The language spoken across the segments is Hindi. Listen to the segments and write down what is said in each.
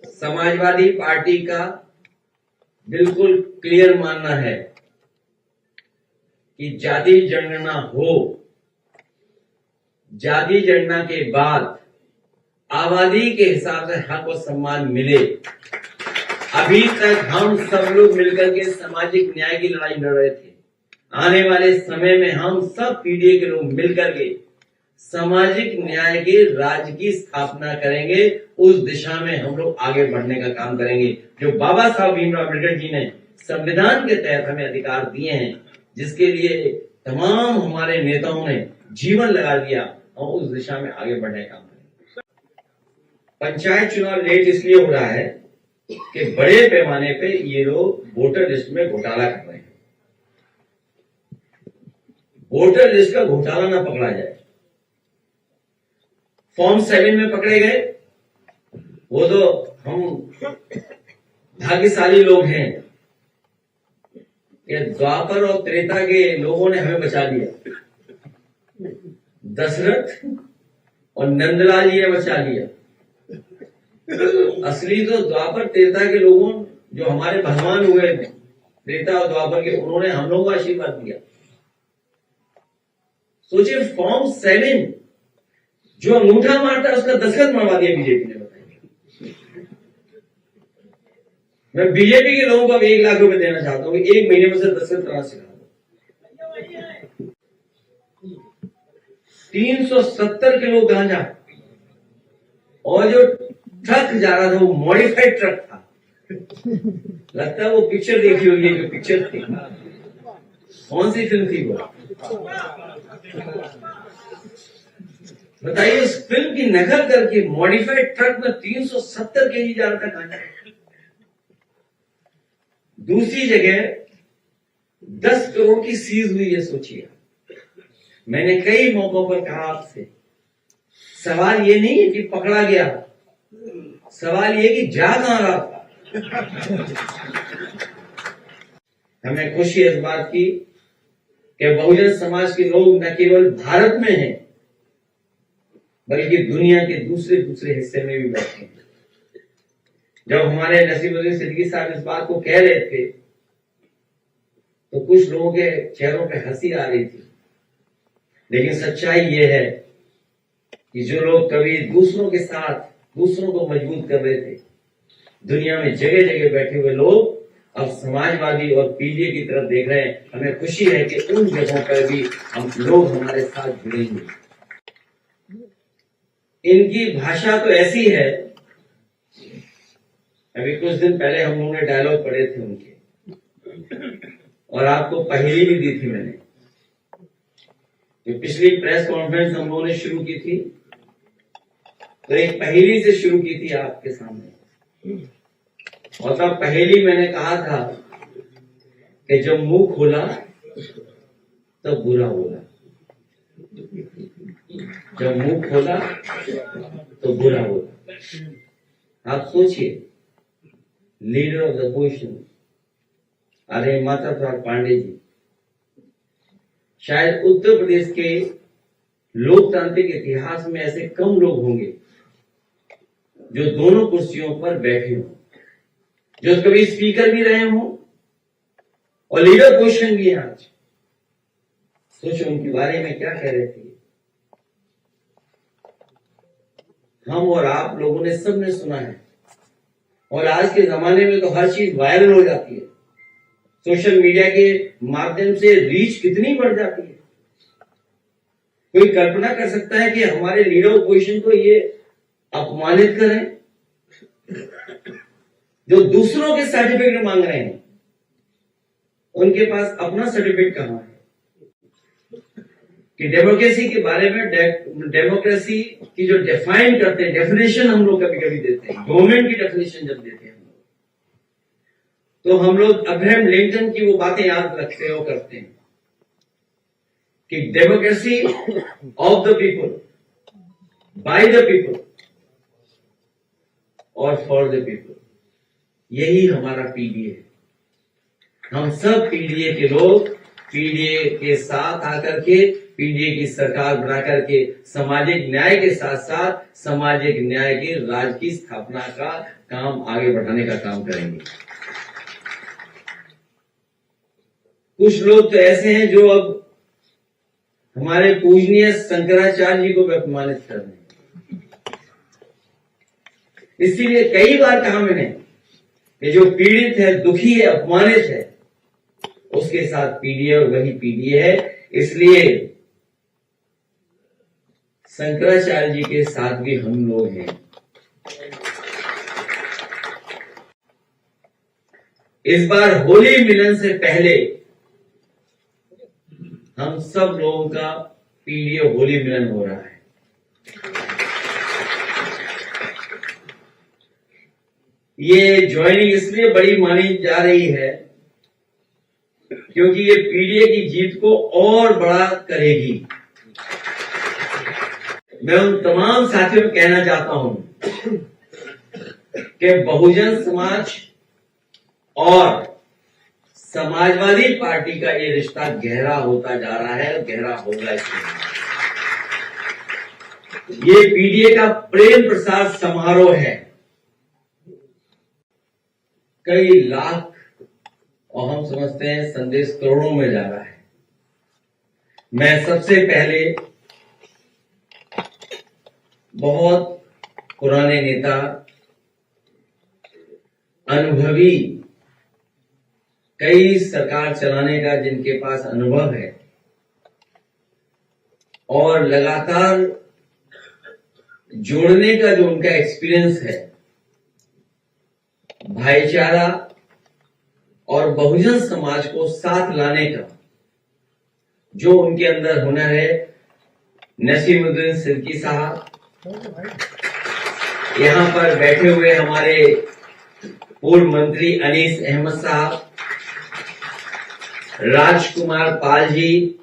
समाजवादी पार्टी का बिल्कुल क्लियर मानना है कि जाति जनगणना हो, जाति जनगणना के बाद आबादी के हिसाब से हक और सम्मान मिले। अभी तक हम सब लोग मिलकर के सामाजिक न्याय की लड़ाई लड़ रहे थे। आने वाले समय में हम सब पीडीए के लोग मिलकर के सामाजिक न्याय के राज्य की स्थापना करेंगे। उस दिशा में हम लोग आगे बढ़ने का काम करेंगे। जो बाबा साहब भीमराव अम्बेडकर जी ने संविधान के तहत हमें अधिकार दिए हैं, जिसके लिए तमाम हमारे नेताओं ने जीवन लगा दिया, हम उस दिशा में आगे बढ़ने का काम करेंगे। पंचायत चुनाव लेट इसलिए हो रहा है कि बड़े पैमाने पे ये लोग वोटर लिस्ट में घोटाला कर रहे हैं। वोटर लिस्ट का घोटाला ना पकड़ा जाए। फॉर्म 7 में पकड़े गए, वो तो हम भाग्यशाली लोग हैं कि द्वापर और त्रेता के लोगों ने हमें बचा लिया। दशरथ और नंदलाल जी ने बचा लिया। असली तो द्वापर त्रेता के लोगों, जो हमारे भगवान हुए त्रेता और द्वापर के, उन्होंने हम लोगों को आशीर्वाद दिया। सोचिए, फॉर्म 7 जो अंगूठा मारता है उसका दस्तखत मरवा दिया बीजेपी ने। बताइए, मैं बीजेपी के लोगों को अब 1 लाख रुपए देना चाहता हूं कि 1 महीने में से दस्तखत कराना सिखा दो। 370 किलो गांजा, और जो ट्रक जा रहा था वो मॉडिफाइड ट्रक था। लगता है वो पिक्चर देखी होगी, जो पिक्चर थी, कौन सी फिल्म थी वो? बताइए, उस फिल्म की नकल करके मॉडिफाइड ट्रक में 370 केजी जा रहा था गांजा। दूसरी जगह 10 करोड़ की सीज हुई है। सोचिए, मैंने कई मौकों पर कहा आपसे, सवाल ये नहीं है कि पकड़ा गया, सवाल ये कि जा कहां रहा था। हमें खुशी इस बात की कि बहुजन समाज के लोग न केवल भारत में हैं, बल्कि दुनिया के दूसरे हिस्से में भी बैठे हैं। जब हमारे नसीमुद्दीन सिद्दीकी साहब इस बात को कह रहे थे, तो कुछ लोगों के चेहरों पे हंसी आ रही थी, लेकिन सच्चाई ये है कि जो लोग कभी दूसरों के साथ दूसरों को मजबूत कर रहे थे, दुनिया में जगह जगह बैठे हुए लोग अब समाजवादी और पीडीए की तरफ देख रहे हैं। हमें खुशी है कि उन जगहों पर भी हम लोग हमारे साथ जुड़ेंगे। इनकी भाषा तो ऐसी है, अभी कुछ दिन पहले हम लोगों ने डायलॉग पढ़े थे उनके, और आपको पहेली भी दी थी मैंने। जो पिछली प्रेस कॉन्फ्रेंस हम लोगों ने शुरू की थी, तो एक पहेली से शुरू की थी आपके सामने, और तब पहेली मैंने कहा था कि जब मुंह खोला तब बुरा बोला, जब मुंह खोला तो बुरा बोला। आप सोचिए, लीडर ऑफ द अपोजिशन अरे माता प्रसाद पांडे जी, शायद उत्तर प्रदेश के लोकतांत्रिक इतिहास में ऐसे कम लोग होंगे जो दोनों कुर्सियों पर बैठे हों, जो कभी स्पीकर भी रहे हों और लीडर पोजीशन भी है आज। सोचो उनके बारे में क्या कह रहे थे। हम और आप लोगों ने, सबने सुना है, और आज के जमाने में तो हर चीज वायरल हो जाती है। सोशल मीडिया के माध्यम से रीच कितनी बढ़ जाती है। कोई कल्पना कर सकता है कि हमारे लीडर ऑपोजिशन को ये अपमानित करें, जो दूसरों के सर्टिफिकेट मांग रहे हैं, उनके पास अपना सर्टिफिकेट कहां है? कि डेमोक्रेसी के बारे में, डेमोक्रेसी की जो डिफाइन करते हैं, डेफिनेशन हम लोग कभी कभी देते हैं, गवर्नमेंट की डेफिनेशन जब देते हैं हम लोग, तो हम लोग अब्राहम लिंकन की वो बातें याद रखते हैं और करते हैं कि democracy of the people, by the people और फॉर द पीपल। यही हमारा पीडीए है। हम सब पीडीए के लोग पीडीए के साथ आकर के पीडीए की सरकार बना करके सामाजिक न्याय के साथ साथ सामाजिक न्याय के राज की स्थापना का काम आगे बढ़ाने का काम करेंगे। कुछ लोग तो ऐसे हैं जो अब हमारे पूजनीय शंकराचार्य जी को भी अपमानित कर रहे हैं। इसीलिए कई बार कहा मैंने कि जो पीड़ित है, दुखी है, अपमानित है, उसके साथ पीडीए और वही पीडीए है। इसलिए शंकराचार्य जी के साथ भी हम लोग हैं। इस बार होली मिलन से पहले हम सब लोगों का पीडीए होली मिलन हो रहा है। ये ज्वाइनिंग इसलिए बड़ी मानी जा रही है क्योंकि ये पीडीए की जीत को और बड़ा करेगी। मैं उन तमाम साथियों को कहना चाहता हूं कि बहुजन समाज और समाजवादी पार्टी का ये रिश्ता गहरा होता जा रहा है और गहरा होगा। इसमें ये पीडीए का प्रेम प्रसाद समारोह है। कई लाख और हम समझते हैं संदेश करोड़ों में जा रहा है। मैं सबसे पहले बहुत पुराने नेता, अनुभवी, कई सरकार चलाने का जिनके पास अनुभव है और लगातार जोड़ने का जो उनका एक्सपीरियंस है, भाईचारा और बहुजन समाज को साथ लाने का जो उनके अंदर हुनर है, नसीमुद्दीन सिद्दीकी साहब, यहां पर बैठे हुए हमारे पूर्व मंत्री अनीस अहमद साहब, राजकुमार पाल जी,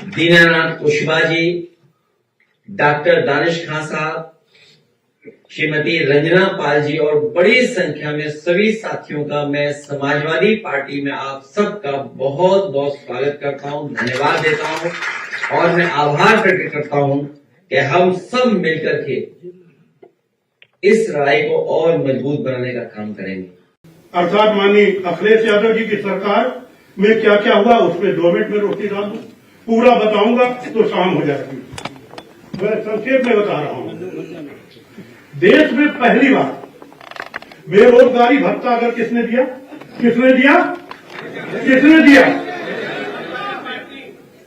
दीनानाथ कुशवाहा जी, डॉक्टर दानिश खान साहब, श्रीमती रंजना पाल जी और बड़ी संख्या में सभी साथियों का मैं समाजवादी पार्टी में आप सबका बहुत बहुत स्वागत करता हूं, धन्यवाद देता हूं और मैं आभार प्रकट करता हूं कि हम सब मिलकर के इस लड़ाई को और मजबूत बनाने का काम करेंगे। अर्थात माननीय अखिलेश यादव जी की सरकार में क्या क्या हुआ उसमें 2 मिनट में रोटी डाल दूं, पूरा बताऊंगा तो शाम हो जाएगी। मैं संक्षेप में बता रहा हूं। देश में पहली बार बेरोजगारी भत्ता अगर किसने दिया, किसने दिया, किसने दिया?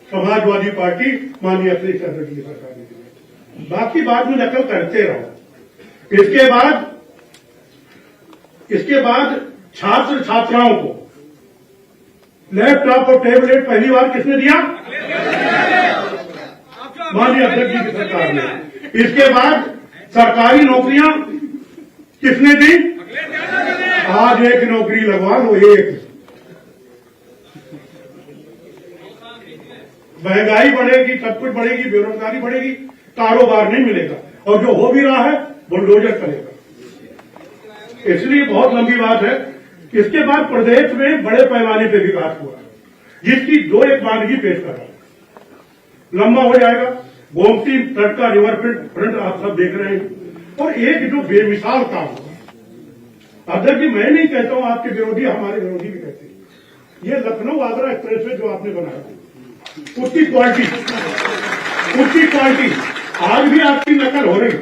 समाजवादी पार्टी माननीय अखिलेश यादव जी की सरकार ने दिया। बाकी बाद में नकल करते रहो। इसके बाद छात्र छात्राओं को लैपटॉप और टैबलेट पहली बार किसने दिया? माननीय अध्यक्ष जी की सरकार ने। इसके बाद सरकारी नौकरियां किसने दी? आज एक नौकरी लगवा लो, एक। महंगाई बढ़ेगी, सब कुछ बढ़ेगी, बेरोजगारी बढ़ेगी, कारोबार नहीं मिलेगा और जो हो भी रहा है बुलडोजर करेगा। इसलिए बहुत लंबी बात है। इसके बाद प्रदेश में बड़े पैमाने पर विकास हुआ, जिसकी 2-1 मानगी पेश कर रहा हूं। लंबा हो जाएगा। गोमती तट का रिवर फ्रंट आप सब देख रहे हैं और एक जो बेमिसाल काम हुआ। अध्यक्ष जी, मैं नहीं कहता हूं, आपके विरोधी हमारे विरोधी भी कहते हैं। ये लखनऊ आगरा एक्सप्रेसवे जो आपने बनाया, उसकी क्वालिटी आज भी आपकी नकल हो रही।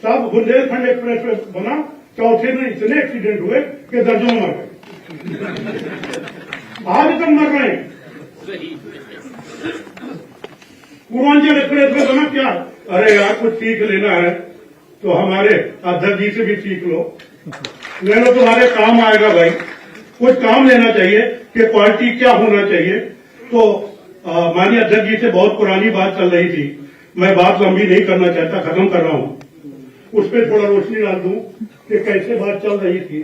सब बुंदेलखंड एक्सप्रेसवे बना, चौथे दिन इतने एक्सीडेंट हुए कि दर्जनों मर गए। आज तक मर रहे हैं। पूर्वांचल एक्सप्रेसवे बना क्या? अरे यार, कुछ सीख लेना है तो हमारे अध्यक्ष जी से भी सीख लो, ले लो, तुम्हारे काम आएगा भाई। कुछ काम लेना चाहिए कि क्वालिटी क्या होना चाहिए। तो माननीय अध्यक्ष जी से बहुत पुरानी बात चल रही थी, मैं बात लंबी नहीं करना चाहता, खत्म कर रहा हूं। उस पर थोड़ा रोशनी डाल दूं कि कैसे बात चल रही थी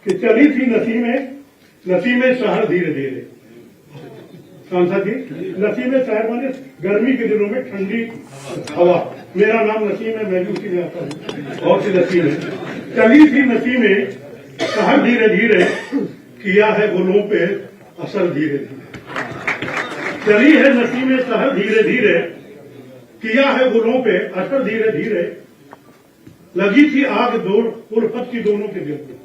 कि चली थी नसीमें शहर धीरे धीरे। सांसद जी, नसीमें शहर माने गर्मी के दिनों में ठंडी हवा। मेरा नाम नसीम है, मैं भी उसी में आता हूँ। बहुत सी नसीमें चली थी, नसीमें शहर धीरे धीरे, किया है गुलों पे असर धीरे धीरे। चली है नसीम सहर धीरे धीरे, किया है गुलों पे असर धीरे धीरे, लगी थी आग दौड़ उल्फत की दोनों के दिल में।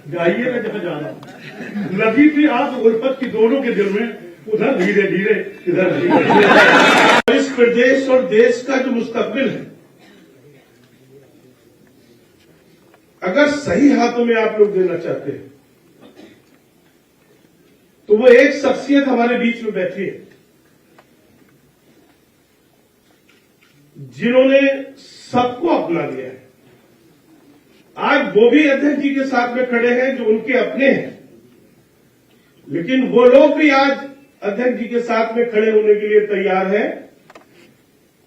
जाइएगा जहां जा रहा हूं। लगी थी आग उल्फत की दोनों के दिल में, उधर धीरे धीरे इधर धीरे धीरे। इस प्रदेश और देश का जो मुस्तकबिल है, अगर सही हाथों में आप लोग देना चाहते हैं तो वो एक शख्सियत हमारे बीच में बैठी है जिन्होंने सबको अपना लिया है। आज वो भी अध्यक्ष जी के साथ में खड़े हैं जो उनके अपने हैं, लेकिन वो लोग भी आज अध्यक्ष जी के साथ में खड़े होने के लिए तैयार हैं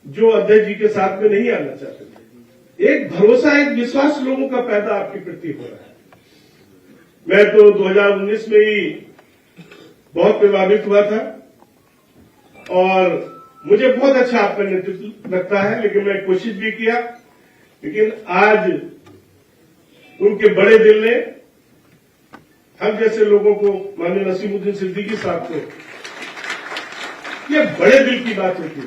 जो अध्यक्ष जी के साथ में नहीं आना चाहते थे। एक भरोसा, एक विश्वास लोगों का पैदा आपके प्रति हो रहा है। मैं तो 2019 में ही बहुत प्रभावित हुआ था और मुझे बहुत अच्छा आपका नेतृत्व लगता है, लेकिन मैं कोशिश भी किया, लेकिन आज उनके बड़े दिल ने हम जैसे लोगों को, माननीय नसीमुद्दीन सिद्दीकी साहब को, ये बड़े दिल की बात होती है।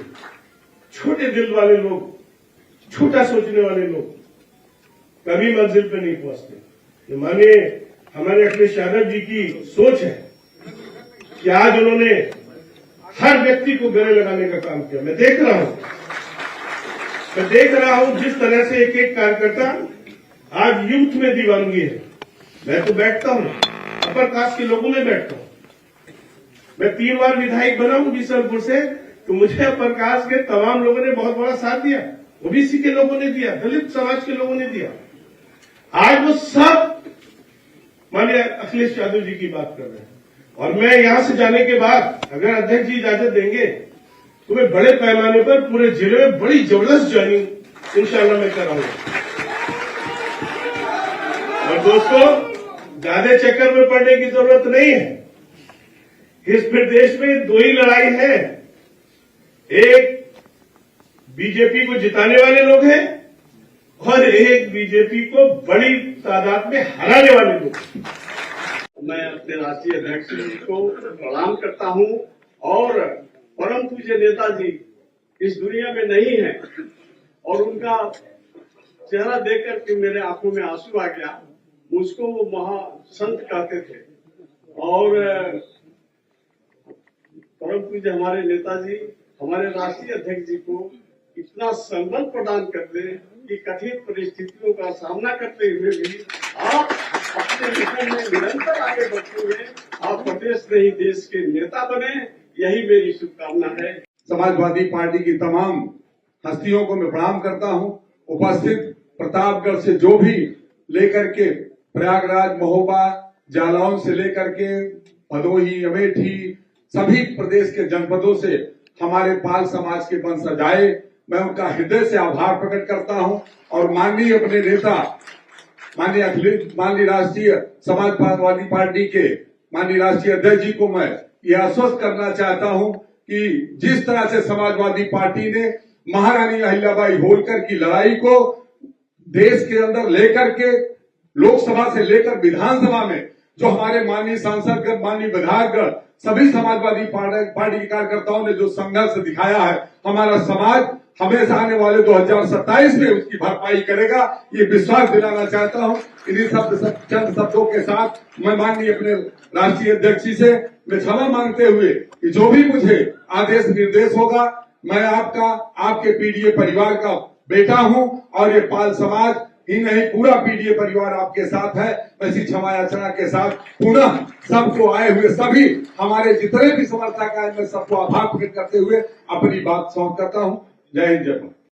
छोटे दिल वाले लोग, छोटा सोचने वाले लोग कभी मंजिल पे नहीं पहुंचते। ये मानिए हमारे अखिलेश यादव जी की सोच है कि आज उन्होंने हर व्यक्ति को गले लगाने का काम किया। मैं देख रहा हूं जिस तरह से एक एक कार्यकर्ता आज यूथ में दीवानगी है। मैं तो बैठता हूं, अपर कास्ट के लोगों में बैठता हूं। मैं 3 बार विधायक बना हूं बीसलपुर से, तो मुझे अपर कास्ट के तमाम लोगों ने बहुत बड़ा साथ दिया। ओबीसी के लोगों ने दिया, दलित समाज के लोगों ने दिया। आज वो सब माननीय अखिलेश यादव जी की बात कर रहे हैं और मैं यहां से जाने के बाद अगर अध्यक्ष जी इजाजत देंगे तो मैं बड़े पैमाने पर पूरे जिले में बड़ी जबरदस्त ज्वाइनिंग इंशाल्लाह मैं कराऊंगा। और दोस्तों, ज्यादा चक्कर में पड़ने की जरूरत नहीं है। इस प्रदेश में 2 ही लड़ाई है, एक बीजेपी को जिताने वाले लोग हैं और एक बीजेपी को बड़ी तादाद में हराने वाले लोग। मैं अपने राष्ट्रीय अध्यक्ष जी को प्रणाम करता हूं और परम पूज्य नेताजी इस दुनिया में नहीं है और उनका चेहरा देखकर के मेरे आंखों में आंसू आ गया। मुझको वो महासंत कहते थे और परम पूज्य हमारे नेताजी हमारे राष्ट्रीय अध्यक्ष जी को इतना संबल प्रदान कर दे कि कठिन परिस्थितियों का सामना करते हुए भी आप अपने मिशन में निरंतर आगे बढ़ते हुए आप प्रदेश नहीं देश के नेता बने, यही मेरी शुभकामना है। समाजवादी पार्टी की तमाम हस्तियों को मैं प्रणाम करता हूं। उपस्थित प्रतापगढ़ से जो भी लेकर के प्रयागराज, महोबा, जालौन से लेकर के भदोही, अमेठी, सभी प्रदेश के जनपदों से हमारे पाल समाज के वंशज आए, मैं उनका हृदय से आभार प्रकट करता हूं और माननीय अपने नेता माननीय राष्ट्रीय समाजवादी पार्टी के माननीय राष्ट्रीय अध्यक्ष जी को मैं ये आश्वस्त करना चाहता हूं कि जिस तरह से समाजवादी पार्टी ने महारानी अहिल्याबाई होलकर की लड़ाई को देश के अंदर लेकर के लोकसभा से लेकर विधानसभा में जो हमारे माननीय सांसदगण, माननीय विधायकगण, सभी समाजवादी पार्टी के कार्यकर्ताओं ने जो संघर्ष दिखाया है, हमारा समाज हमेशा आने वाले 2027 में उसकी भरपाई करेगा, ये विश्वास दिलाना चाहता हूं। इन्हीं चंद शब्दों के साथ मैं माननीय अपने राष्ट्रीय अध्यक्ष जी से मैं क्षमा मांगते हुए कि जो भी मुझे आदेश निर्देश होगा, मैं आपके पीडीए परिवार का बेटा हूं और ये पाल समाज ही नहीं पूरा पीडीए परिवार आपके साथ है। मैं इसी क्षमा याचना के साथ पुनः सबको आए हुए सभी हमारे जितने भी समर्थक आए, मैं सबको आभार प्रकट करते हुए अपनी बात समाप्त करता हूं। जय हिंद, जय भारत।